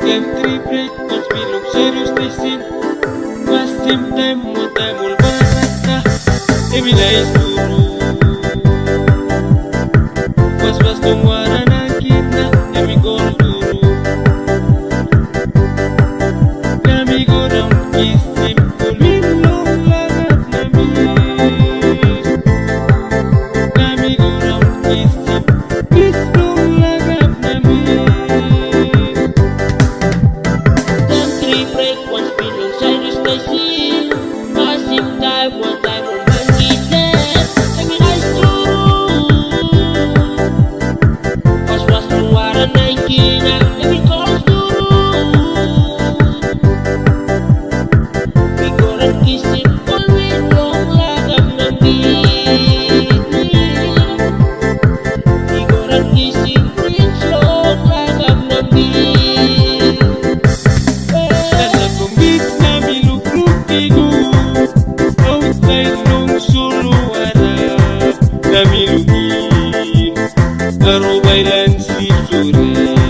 Country break, cause we look seriously sin. Was same time, mo time ul barata. Emi na isturu. Was tungwara na kita. Emi gol duru. Kami gorang kisim kulin long lagat nami. Kami gorang kisim kis long lagat nami. Country break, once pinong serious na sin. Masim time, one time on mangitan. Kami na isturu. Was tungwara na ikina. Kami gol duru. Bigoran kisim kulin long lagat nami. Bigoran kisim kulin long lagat nami. Nasa kumbit na milukluk tigo. Outside nung suluara. Kami lugin. Arubay dan si sure.